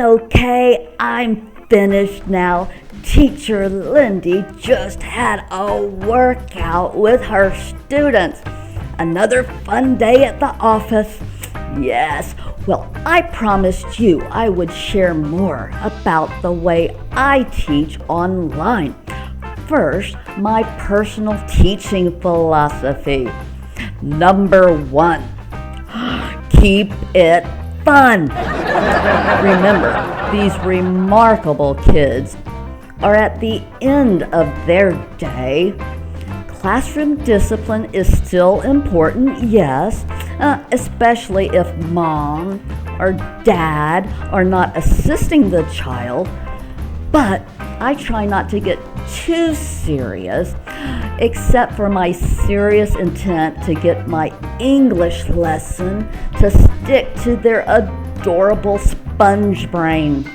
okay. I'm finished now. Teacher Lyndie just had a workout with her students. Another fun day at the office. Yes, well, I promised you I would share more about the way I teach online. First, my personal teaching philosophy. Number 1, keep it fun. Remember, these remarkable kids are at the end of their day. Classroom discipline is still important, yes, especially if mom or dad are not assisting the child. But I try not to get too serious, except for my serious intent to get my English lesson to stick to their adorable sponge brain.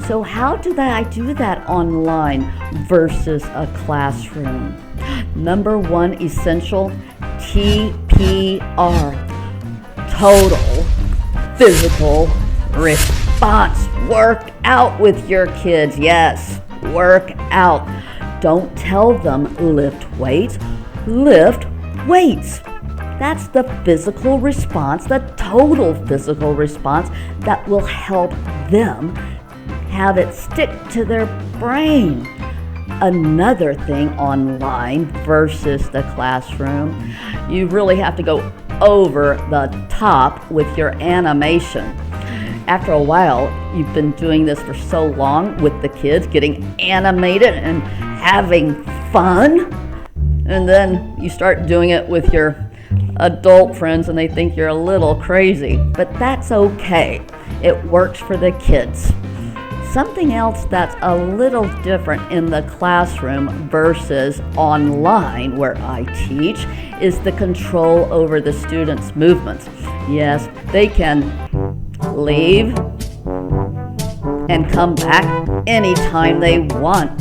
So how do I do that online versus a classroom? Number 1 essential, TPR, total physical response. Work out with your kids. Yes, work out. Don't tell them lift weights. Lift weights. That's the physical response, the total physical response that will help them have it stick to their brain. Another thing online versus the classroom, you really have to go over the top with your animation. After a while, you've been doing this for so long with the kids, getting animated and having fun, and then you start doing it with your adult friends and they think you're a little crazy, but that's okay. It works for the kids. Something else that's a little different in the classroom versus online where I teach is the control over the students' movements. Yes, they can leave and come back anytime they want.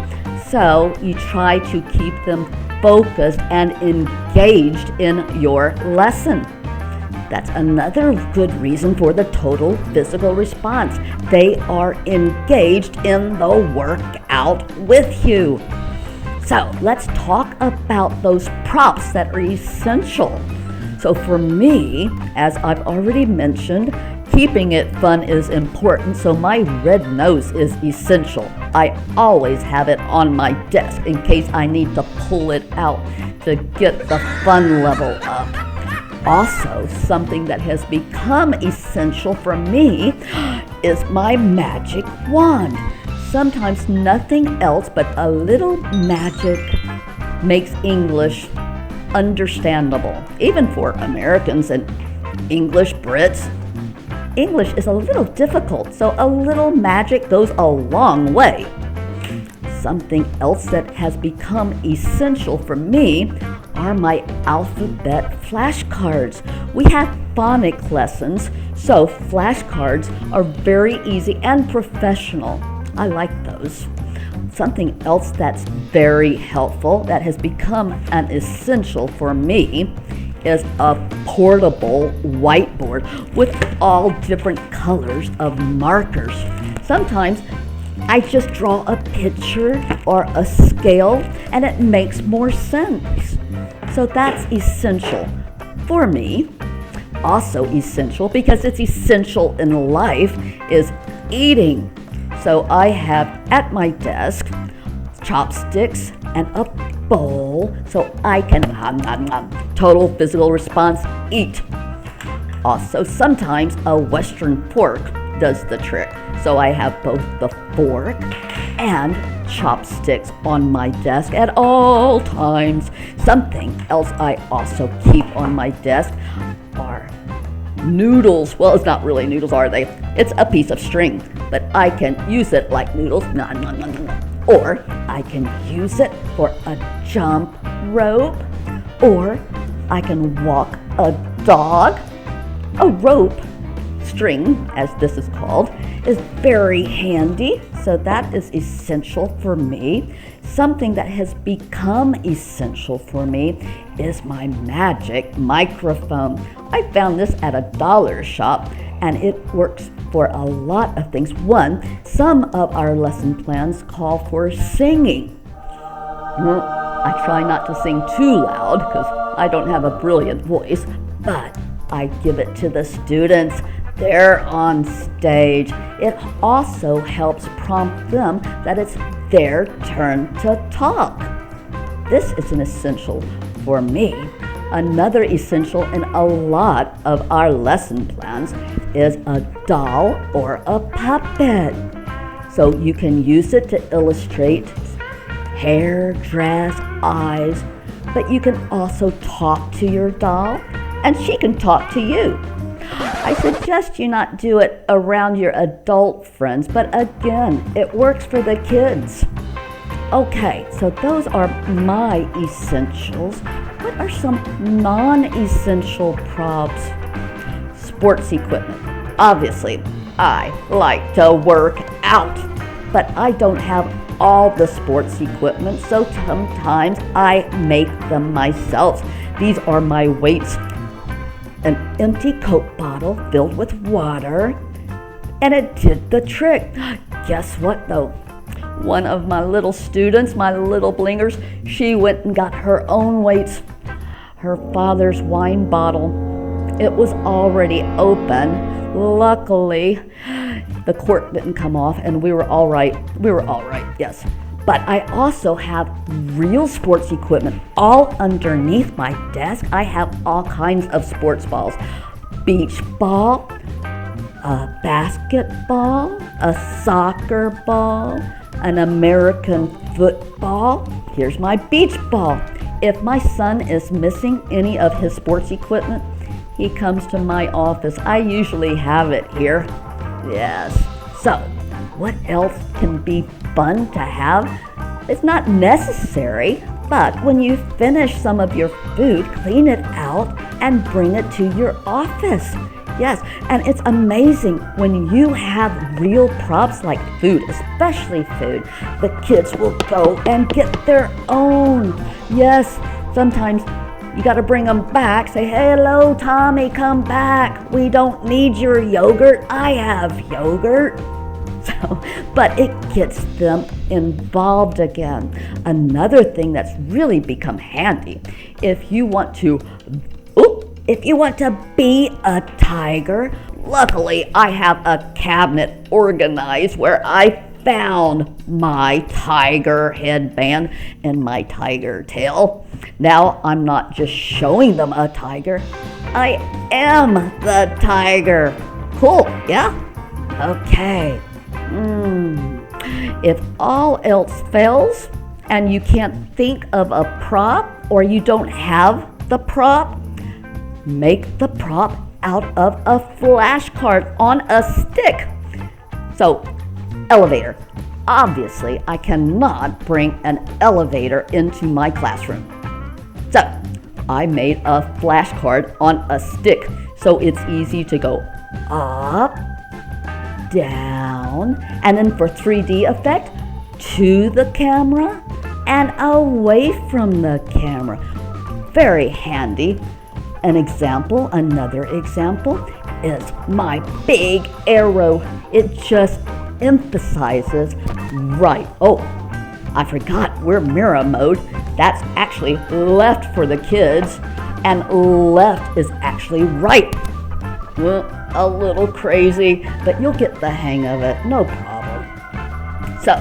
So you try to keep them focused and engaged in your lesson. That's another good reason for the total physical response. They are engaged in the workout with you. So let's talk about those props that are essential. So for me, as I've already mentioned, keeping it fun is important, so my red nose is essential. I always have it on my desk in case I need to pull it out to get the fun level up. Also, something that has become essential for me is my magic wand. Sometimes nothing else but a little magic makes English understandable, even for Americans and English Brits. English is a little difficult, so a little magic goes a long way. Something else that has become essential for me are my alphabet flashcards. We have phonics lessons, so flashcards are very easy and professional. I like those. Something else that's very helpful that has become an essential for me is a portable whiteboard with all different colors of markers. Sometimes I just draw a picture or a scale and it makes more sense. So that's essential for me. Also essential, because it's essential in life, is eating. So I have at my desk chopsticks and a bowl so I can total physical response, eat. Also, sometimes a Western fork does the trick. So I have both the fork and chopsticks on my desk at all times. Something else I also keep on my desk are noodles. Well, it's not really noodles, are they? It's a piece of string, but I can use it like noodles. Or I can use it for a jump rope, or I can walk a dog. A rope string, as this is called, is very handy, so so that is essential for me. Something that has become essential for me is my magic microphone. I found this at a dollar shop, and it works for a lot of things. One, some of our lesson plans call for singing. Well, I try not to sing too loud because I don't have a brilliant voice, but I give it to the students. They're on stage. It also helps prompt them that it's their turn to talk. This is an essential for me. Another essential in a lot of our lesson plans is a doll or a puppet. So you can use it to illustrate hair, dress, eyes, but you can also talk to your doll and she can talk to you. I suggest you not do it around your adult friends, but again, it works for the kids. Okay, so those are my essentials. What are some non-essential props? Sports equipment. Obviously, I like to work out, but I don't have all the sports equipment, so sometimes I make them myself. These are my weights. An empty Coke bottle filled with water, and it did the trick. Guess what though? One of my little students, my little blingers, she went and got her own weights. Her father's wine bottle, it was already open. Luckily, the cork didn't come off and we were all right. Yes. But I also have real sports equipment all underneath my desk. I have all kinds of sports balls. Beach ball, a basketball, a soccer ball, an American football. Here's my beach ball. If my son is missing any of his sports equipment, he comes to my office. I usually have it here. Yes. So, what else can be fun to have? It's not necessary, but when you finish some of your food, clean it out and bring it to your office. Yes, and it's amazing when you have real props like food, especially food, the kids will go and get their own. Yes, sometimes you got to bring them back. Say, hello, Tommy, come back. We don't need your yogurt. I have yogurt. So, but it gets them involved again. Another thing that's really become handy, if you want to be a tiger, luckily I have a cabinet organized where I found my tiger headband and my tiger tail. Now I'm not just showing them a tiger, I am the tiger. Cool, yeah? Okay. If all else fails and you can't think of a prop or you don't have the prop, make the prop out of a flashcard on a stick. So, elevator. Obviously, I cannot bring an elevator into my classroom. So, I made a flashcard on a stick so it's easy to go up, down, and then for 3D effect, to the camera and away from the camera. Very handy. Another example is my big arrow. It just emphasizes right. Oh, I forgot we're mirror mode. That's actually left for the kids, and left is actually right. Well, a little crazy, but you'll get the hang of it, no problem. So,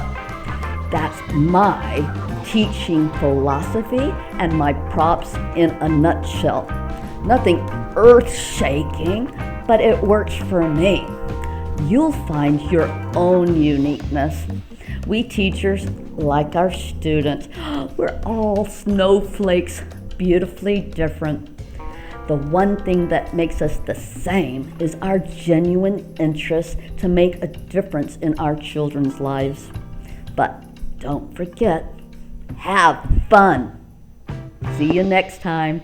that's my teaching philosophy and my props in a nutshell. Nothing earth-shaking, but it works for me. You'll find your own uniqueness. We teachers, like our students, we're all snowflakes, beautifully different. The one thing that makes us the same is our genuine interest to make a difference in our children's lives. But don't forget, have fun. See you next time.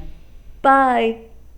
Bye.